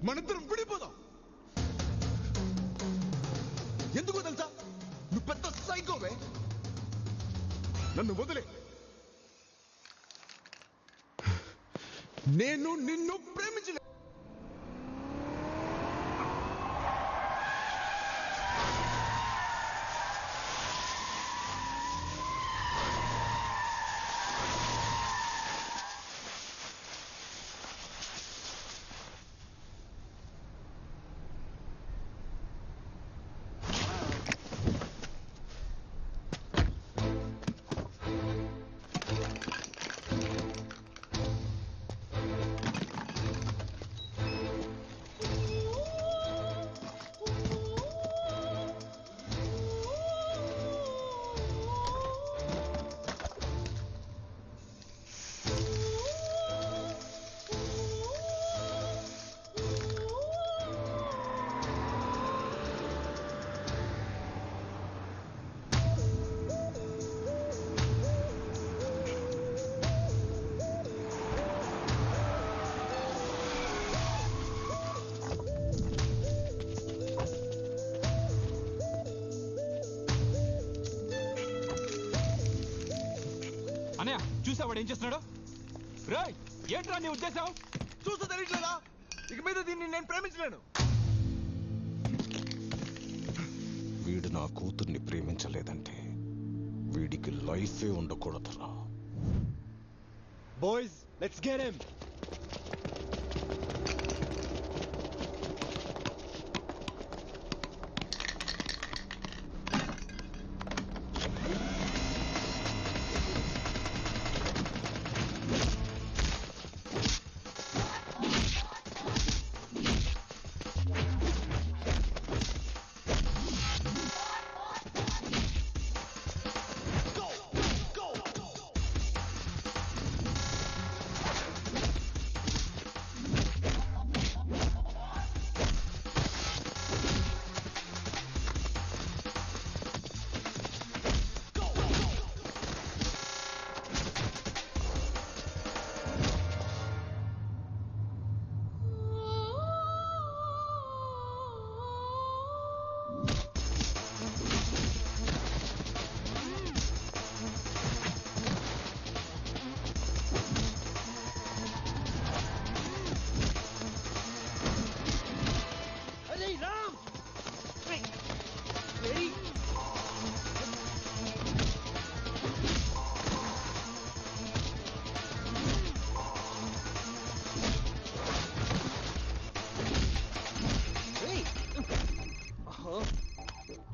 మనిద్దరం విడిపోదాం. ఎందుకో తెలుసా? నువ్వు పెద్ద సైకోవే. నన్ను వదిలే. నేను నిన్ను ప్రేమించలే. అన్నయ్య చూసావాడు ఏం చేస్తున్నాడు? రాయ్ ఏంట్రా నీ ఉద్దేశం? చూస్తా తెలియట్లేదా? ఇక మీద దీన్ని నేను ప్రేమించలేను. వీడు నా కూతుర్ని ప్రేమించలేదంటే వీడికి లైఫే ఉండకూడదురా. Boys let's get him.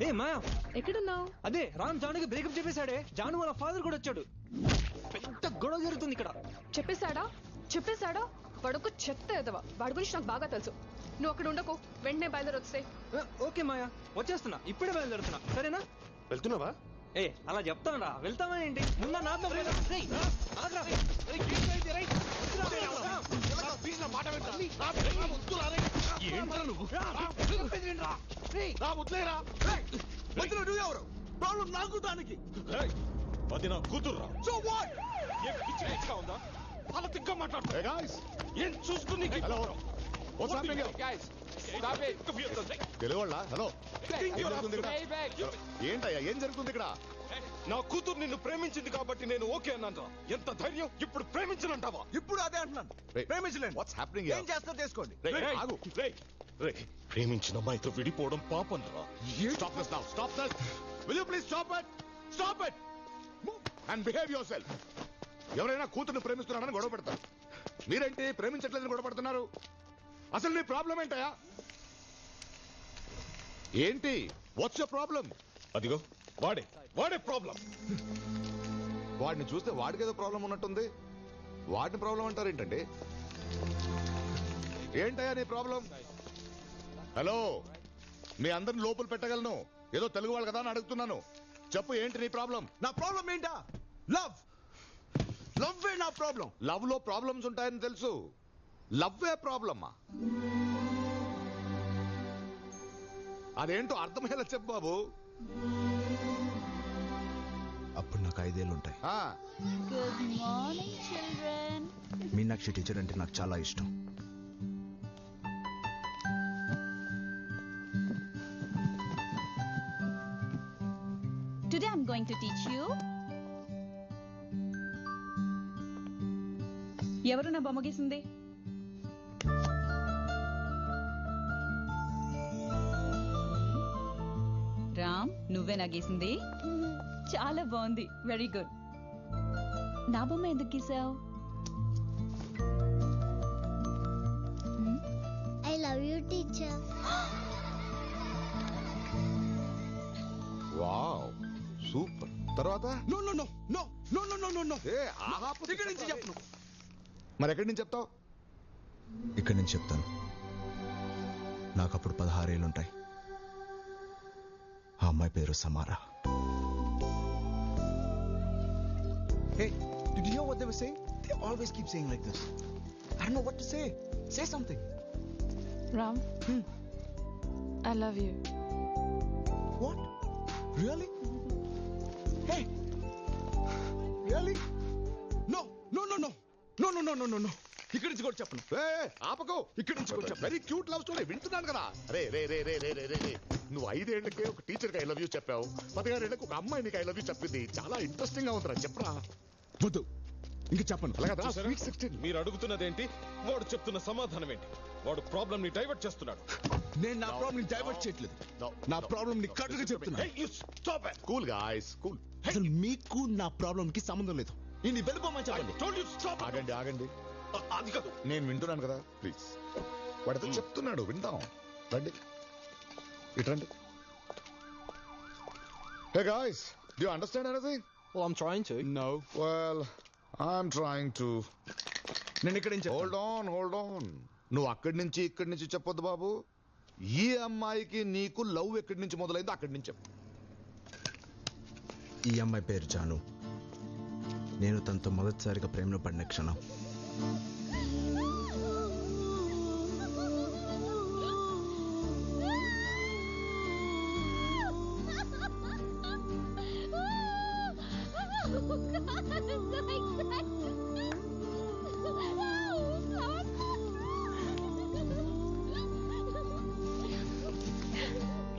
ఏ మాయా ఎక్కడున్నావు? అదే రామ్ జానుకి బ్రేకప్ చెప్పేశాడే. జాను వాళ్ళ ఫాదర్ కూడా వచ్చాడు. పెద్ద గొడవ జరుగుతుంది ఇక్కడ. చెప్పేశాడా? వాడొక చెత్త ఎదవా. వాడి గురించి నాకు బాగా తెలుసు. నువ్వు అక్కడ ఉండకు, వెంటనే బయలుదేరి వస్తే. ఓకే మాయా, వచ్చేస్తున్నా. ఇప్పుడే బయలుదేరుతున్నా, సరేనా? వెళ్తున్నావా? ఏ అలా చెప్తానరా, వెళ్తావా ఏంటి? ముందా నాతో ప్రాబ్లం నాకు దానికి. అది నా కూతుర్రా. So what? ఏం పిచ్చి పిచ్చిగా ఉందా? అలా తిగ్గా మాట్లాడుతా. ఏం చూసుకుని తెలుగుళ్ళ హలో, ఏంటయ్యా ఏం జరుగుతుంది ఇక్కడ? నా కూతురు నిన్ను ప్రేమించింది కాబట్టి నేను ఓకే అన్నాను. ఎంత ధైర్యం! ఇప్పుడు ప్రేమించనంటావా? ఇప్పుడు అదే అంటున్నాను, ప్రేమించలేను. What's happening? ఏం చేస్తా చేసుకోండి. ఆగు. ప్రేమించిన అమ్మాయితో విడిపోవడం పాపం రా. Stop this now. Stop this. Will you please stop it? Stop it. And behave yourself. ఎవరైనా కూతుర్ని ప్రేమిస్తున్నారని గొడవ పెడతారు. మీరేంటి ప్రేమించట్లేదని గొడవ పడుతున్నారు? అసలు నీ ప్రాబ్లం ఏంటయా? ఏంటి? What's your problem? అదిగో వాడే ప్రాబ్లం. వాడిని చూస్తే వాడికి ఏదో ప్రాబ్లం ఉన్నట్టుంది. వాడిని ప్రాబ్లం అంటారేంటండి? ఏంటయ్యా నీ ప్రాబ్లం? హలో, మీ అందరిని లోపల పెట్టగలను. ఏదో తెలుగు వాళ్ళు కదా అని అడుగుతున్నాను. చెప్పు, ఏంటి నీ ప్రాబ్లం? నా ప్రాబ్లం ఏంటా? లవ్ నా ప్రాబ్లం. లవ్ లో ప్రాబ్లమ్స్ ఉంటాయని తెలుసు. లవ్వే ప్రాబ్లమ్మా? అదేంటో అర్థమయ్యేలా చెప్పు బాబు. అప్పుడు నాకు 5 ఏళ్ళు ఉంటాయి. Good morning children. Meenakshi teacher అంటే నాకు చాలా ఇష్టం. ఎవరు నా బొమ్మ గీసింది? రామ్, నువ్వే నా గీసింది? చాలా బాగుంది, వెరీ గుడ్. నా బొమ్మ ఎందుకు గీసావు? I love you, teacher. Wow super. తర్వాత No, no, no, no, no, no, no, no, no. ఏ ఆపు. ఇక్కడి నుంచి చెప్పను. మరి ఎక్కడి నుంచి చెప్తావు? ఇక్కడి నుంచి చెప్తాను. నాకు అప్పుడు 16 ఏళ్ళుంటాయి. ఆ అమ్మాయి పేరు సమారా. Hey, did you hear what they were saying? They always keep saying like this. I don't know what to say. Say something. Ram, I love you. What? Really? Hey. Really? No, no, no, no, no, no, no, no, no, no. ఇక్కడి నుంచి కూడా చెప్పను. ఆపకు. ఇక్కడి నుంచి కూడా చెప్పను. Very cute love story వింటున్నాను కదా. రే రే రే రే రే రే రే నువ్వు 5 ఏళ్లకే ఒక టీచర్కి ఐ లవ్ యూ చెప్పావు. 16 ఏళ్లకు ఒక అమ్మాయి నీకు ఐ లవ్ యూ చెప్పింది. చాలా ఇంట్రెస్టింగ్ గా ఉందిరా, చెప్పరా. వద్దు, ఇంక చెప్పను. అలాగా చూసారా? స్వీట్ 16. మీరు అడుగుతున్నదేంటి, వాడు చెప్తున్న సమాధానం ఏంటి? వాడు ప్రాబ్లం ని డైవర్ట్ చేస్తున్నాడు. నేను నా ప్రాబ్లం ని డైవర్ట్ చేయట్లేదు. నా ప్రాబ్లం ని కరెక్ట్గా చెప్తున్నా. Cool guys, cool. అసలు మీకు నా ప్రాబ్లం కి సంబంధం లేదు. ఇది వెళ్ళిపోమని చెప్పండి. ఆగండి ఆగండి, అది కాదు. నేను వింటున్నాను కదా, ప్లీజ్. వాడితో చెప్తున్నాడు, విందాం. రండి, ఇట్రండి. Hey guys, do you understand anything? Well, I'm trying to. No. Well, I'm trying to. నేను ఇక్కడి నుంచి హోల్డ్ ఆన్. నువ్వు అక్కడి నుంచి ఇక్కడి నుంచి చెప్పొద్దు బాబు. ఈ అమ్మాయికి నీకు లవ్ ఎక్కడి నుంచి మొదలైందో అక్కడి నుంచి చెప్పు. ఈ అమ్మాయి పేరు జాను. నేను తనతో మొదటిసారిగా ప్రేమలో పడిన క్షణం.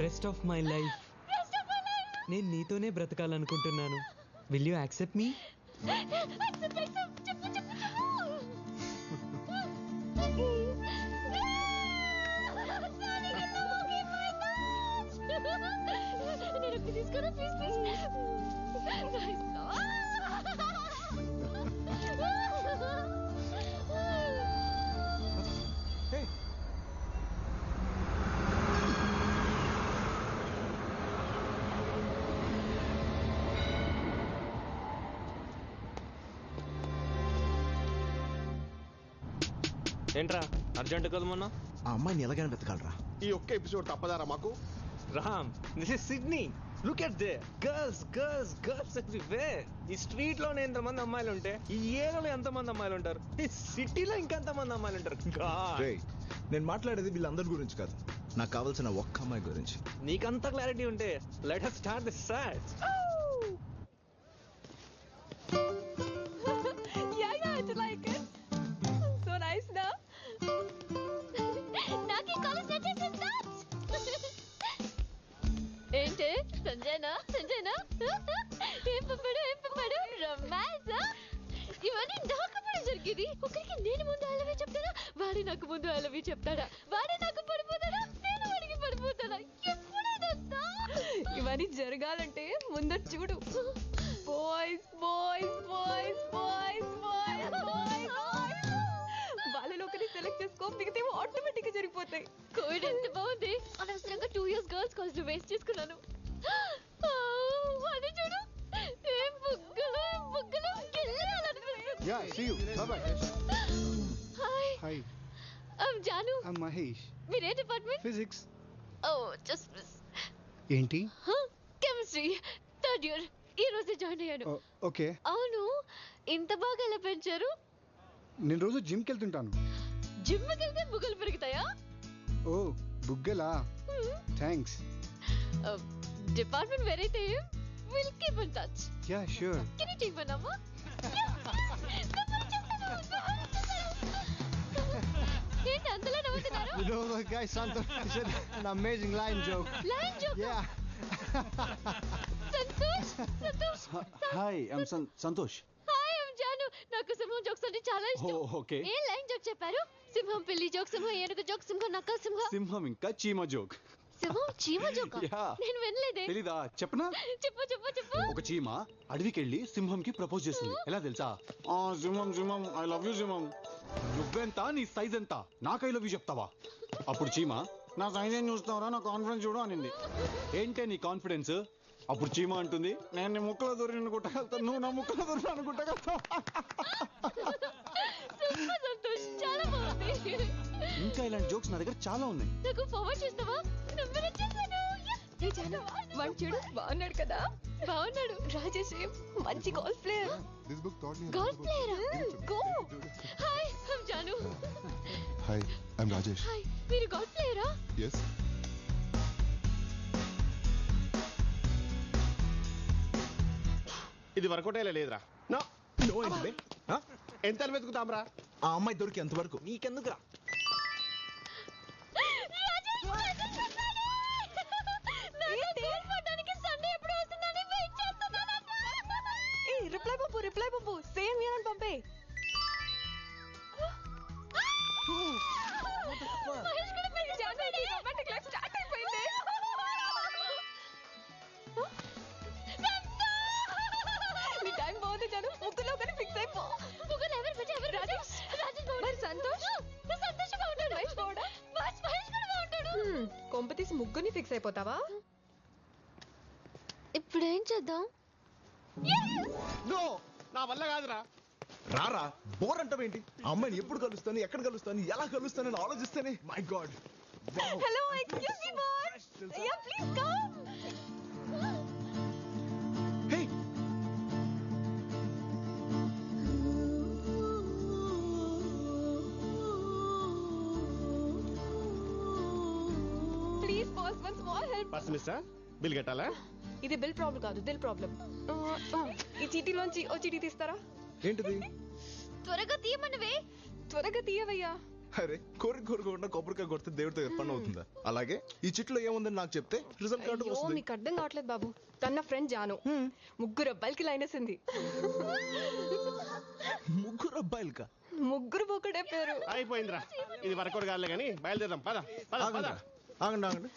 రెస్ట్ ఆఫ్ మై లైఫ్ నేను నీతోనే బ్రతకాలనుకుంటున్నాను. Will you accept me? ఏంట్రా అర్జెంట్ కదా మొన్న? ఆ అమ్మాయిని ఎలాగైనా వెతకాలరా. ఈ ఒక్క ఎపిసోడ్ తప్పదారా మాకు? Ram, this is Sydney. Look at they girls girls girls everywhere. ఈ స్ట్రీట్ లోనే ఎంతమంది అమ్మాయిలు ఉంటే ఈ ఏరియాలో ఎంతమంది అమ్మాయిలు ఉంటారు? ఈ సిటీలో ఇంకెంతమంది అమ్మాయిలు ఉంటారు? రేయ్, నేను మాట్లాడేది వీళ్ళందరి గురించి కాదు, నాకు కావాల్సిన ఒక్క అమ్మాయి గురించి. నీకంత క్లారిటీ ఉంటే let us start this search. Yeah, I like it. So nice, na? నాకు ఈ కాలేజ్ నచ్చేసింది. ఏంటి సంజయనా? ఏం పంపాడు రొమాన్స్? ఇవన్నీ నాకప్పుడు జరిగేది. ఒకరికి నేను ముందు ఐ లవ్ యూ చెప్తాడా, వాడే నాకు ముందు ఐ లవ్ యూ చెప్తాడా, వాడే నాకు పడిపోతాడా, నేను వాడికి పడిపోతాడా? ఎప్పుడైనా ఇవన్నీ జరగాలంటే ముందర చూడు. Boys boys boys boys boys boys వాళ్ళలో ఒకరిని సెలెక్ట్ చేసుకో, మిగతావి ఆటోమేటిక్ గా జరిగిపోతాయి. కోవిడ్ ఎంత బాగుంది. అనవసరంగా 2 years గర్ల్స్ కాలేజ్ లో వేస్ట్ చేసుకున్నాను. అది చూడు, ఏం బుగ్గలు Yeah, see you. Bye-bye. Hi, I'm Janu. I'm Mahesh. మీరే డిపార్ట్మెంట్? Physics. ఓ జస్ట్ మిస్. ఏంటి? Chemistry 3rd year. ఈ రోజే జాయిన్ అయ్యాను. ఓకే. అవును, ఇంత బాగా ఎలా పెంచారు? నేను రోజు జిమ్కి వెళ్తుంటాను. జిమ్ కి వెళ్తే బుగ్గలు పెరుగుతాయా? ఓ బుగ్గలా? థ్యాంక్స్. డిపార్ట్మెంట్ వేరైతే will keep in touch. Yeah sure. Can you take my number? ఏంటి అంతలా నవ్వుతున్నారు? You know the guy Santosh said an amazing line joke. Line joke? Yeah. Santosh. Hi, I'm Santosh. Hi, I'm Janu. నాకు cinema jokes అంటే చాలా ఇష్టం. Okay ఏ line joke చెప్పారు? సింహం పిల్లి జోక్, సింహం ఏనుగు జోక్, సింహం నక్క సింహం. సింహం ఇంకా చీమ జోక్. సింహం చీమ జోక్ Yeah. నేను వినలేదే. తెలీదా? చెప్పనా? చెప్పు చెప్పు చెప్పు. ఒక చీమ అడవికెళ్ళి సింహంకి ప్రపోజ్ చేసింది. ఎలా తెలుసా? సింహం సింహం ఐ లవ్ యూ సింహం. నువ్వెంత, నీ సైజ్ ఎంత, నాకు ఐ లవ్ యూ చెప్తావా? అప్పుడు చీమ, నా సైజ్ ఏం చూస్తావరా, నా కాన్ఫిడెన్స్ చూడు అనింది. ఏంటే నీ కాన్ఫిడెన్స్? అప్పుడు చీమ అంటుంది, నేను నీ ముక్కలో దూరి అనుకుంటా, నువ్వు నా ముక్కలో దూరి అనుకుంటా. సూపర్ సంతోష్, చాలా బాగుంది. ఇంకా ఇలాంటి జోక్స్ నా దగ్గర చాలా ఉన్నాయి. నాకు ఫార్వర్డ్ చేస్తావా? నంబర్ వచ్చేసాను. ఏ జాను వాడు చూడు బాగున్నాడు కదా. బాగున్నాడు. రాజేష్ మంచి golf player. This book taught me. Golf ప్లేయరా? Go. Hi, I'm Janu. Hi, I'm Rajesh. Hi, మీరు గోల్ఫ్ ప్లేయరా? Yes. ఇది వర్కౌట్ అయ్యే లేదురా. No ఏంటి ఎంత వెతుకుతాంరా? ఆ అమ్మాయి దొరికి ఎంతవరకు నీకెందుకురా? రిప్లై పంపు సేమ్ ఇయర్ అని పంపే. నీ టైం బాగుంది జాను, ముగ్గులో కానీ ఫిక్స్ అయిపో. మరి సంతోష్ మహేష్ బాగుండా? కొంప తీసి ముగ్గుని ఫిక్స్ అయిపోతావా? ఇప్పుడు ఏం చేద్దాం? నో, నా వల్ల కాదురా. రారా బోర్ అంటావేంటి? ఆ అమ్మాయిని ఎప్పుడు కలుస్తాను, ఎక్కడ కలుస్తాను, ఎలా కలుస్తానని ఆలోచిస్తేనే my God. Hello excuse me boss. Yeah please come. Hey please boss one small help. Purse mister, bill కట్టాలా? ఇది బిల్ ప్రాబ్లం కాదు, దిల్ ప్రాబ్లం. ఈ చీటీలోంచి ఓ చీటీ తీస్తారా? ఏంటిది? త్వరగా తీయమనవే. త్వరగా తీయవయ్యా. అరే కోరుకోకుండా కొబ్బరికాయ కొడితే దేవుడితో పని అవుతుందా? అలాగే ఈ చిట్లో ఏముందని నాకు చెప్తే రిజల్ట్ కార్డు అయ్యో, వస్తుంది. మీకు అర్థం కావట్లేదు బాబు. తన ఫ్రెండ్ జాను ముగ్గురు అబ్బాయిలకి లైన్ వేసింది. ముగ్గురు అబ్బాయిలకా? ముగ్గురు ఒకటే పేరు. అయిపోయిందిరా, ఇది వర్కౌట్ కాదులే కానీ బయలుదేరాం. పద పద పద. ఆగండి ఆగండి.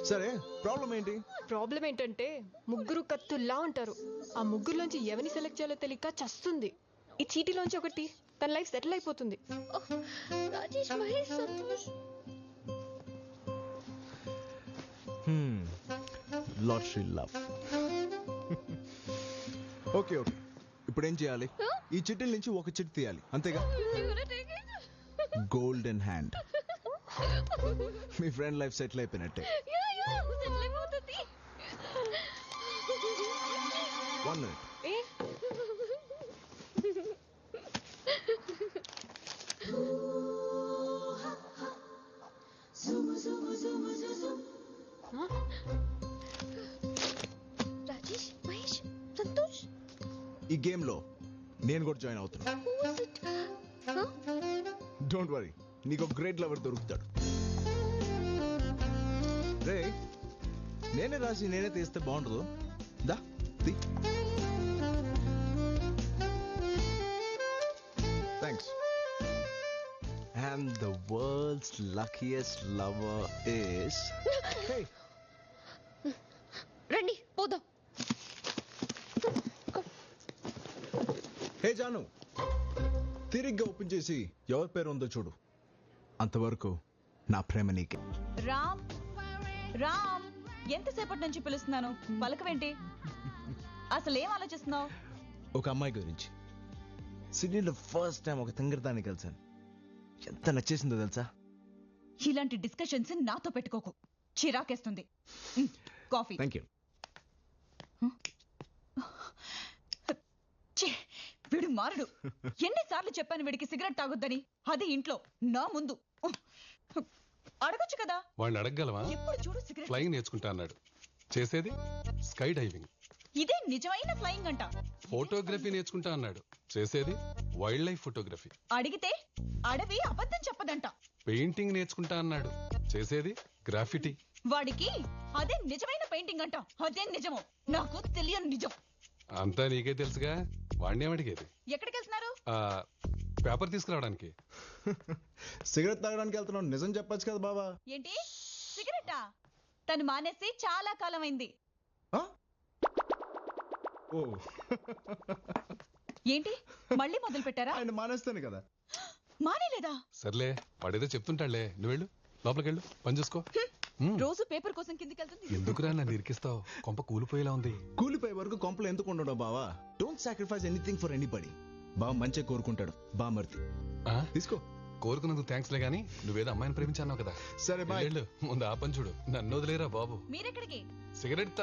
సరే ప్రాబ్లం ఏంటి? ప్రాబ్లం ఏంటంటే ముగ్గురు కత్తుల్లా ఉంటారు. ఆ ముగ్గురులోంచి ఎవరిని సెలెక్ట్ చేయాలో తెలియక చస్తుంది. ఈ చీటీలోంచి ఒకటి తన లైఫ్ సెటిల్ అయిపోతుంది. Rajesh, Mahesh, Santosh. Lottery love. Okay okay, ఇప్పుడు ఏం చేయాలి? ఈ చిట్టీల నుంచి ఒక చిట్టి తీయాలి, అంతేగా? Golden hand. మీ ఫ్రెండ్ లైఫ్ సెటిల్ అయిపోయినట్టే. One minute. ఏ రాజేష్, మహేష్, సంతోష్. ఈ గేమ్ లో నేను కూడా జాయిన్ అవుతున్నా. డోంట్ వరీ, నీకు ఒక గ్రేట్ లవర్ దొరుకుతాడు. రే, నేనే రాసి నేనే తీస్తే బాగుండదు. దా తీ. Thanks. And the world's luckiest lover is... Hey. రండి పోదాం. హే జాను, తిరిగ్గా ఓపెన్ చేసి ఎవరి పేరు ఉందో చూడు. అంతవరకు నా ప్రేమ నీకే. రామ్ రామ్, ఎంతసేపటి నుంచి పిలుస్తున్నాను, పలకవేంటి? అసలు ఏం ఆలోచిస్తున్నావు? ఒక అమ్మాయి గురించి. సిడ్నీలో ఫస్ట్ టైం ఒక తింగరదాన్ని కలిసాను. ఎంత నచ్చేసిందో తెలుసా? ఇలాంటి డిస్కషన్స్ నాతో పెట్టుకోకు, చిరాకేస్తుంది. కాఫీ. Thank you. వీడు మారడు. ఎన్నిసార్లు చెప్పాను వీడికి సిగరెట్ తాగొద్దని, అది ఇంట్లో నా ముందు. అడగొచ్చు కదా. వాడిని అడగగలవా? ఎప్పుడు చూడు సిగరెట్. ఫ్లయింగ్ నేర్చుకుంటా అన్నాడు, చేసేది స్కై డైవింగ్. ఇదే నిజమైన ఫ్లయింగ్ అంట. ఫోటోగ్రఫీ నేర్చుకుంటా అన్నాడు, చేసేది వైల్డ్ లైఫ్ ఫోటోగ్రఫీ. అడిగితే అడవి అబద్ధం చెప్పదంట. పెయింటింగ్ నేర్చుకుంటా అన్నాడు, చేసేది గ్రాఫిటీ. వాడికి అదే నిజమైన పెయింటింగ్ అంట. అదే నిజమో నాకు తెలియని నిజం. అంతా నీకే తెలుసుగా, వాడినేం అడిగేది? ఎక్కడికి వెళ్తున్నారు? పేపర్ తీసుకురావడానికి. సిగరెట్ తాగడానికి వెళ్తున్నావు, నిజం చెప్పొచ్చు కదా బావా. ఏంటి సిగరెట్టా? తను మానేసి చాలా కాలం అయింది. ఓ ఏంటి మళ్ళీ మొదలు పెట్టారా? ఆయన మానేస్తాను కదా. మానేలేదా? సర్లే వాడేదో చెప్తుంటాడులే, నువ్వు వెళ్ళు లోపలికి వెళ్ళు, పని చూసుకో. రోజు పేపర్ కోసం కిందికి వెళ్తుంది. ఎందుకురా నన్ను ఇరికిస్తావు? కొంప కూలిపోయేలా ఉంది. కూలిపోయే వరకు కొంపలు ఎందుకు ఉండడం బావా? Don't sacrifice anything for anybody. బా మంచిగా కోరుకుంటాడు బా మర్తి. తీసుకో. కోరుకున్నందుకు థ్యాంక్స్ లే గానీ నువ్వేదో అమ్మాయిని ప్రేమించావు కదా. సరే బాయ్. ముందు ఆ పని చూడు, నన్ను వదిలేరా బాబు. మీరెక్కడికి? సిగరెట్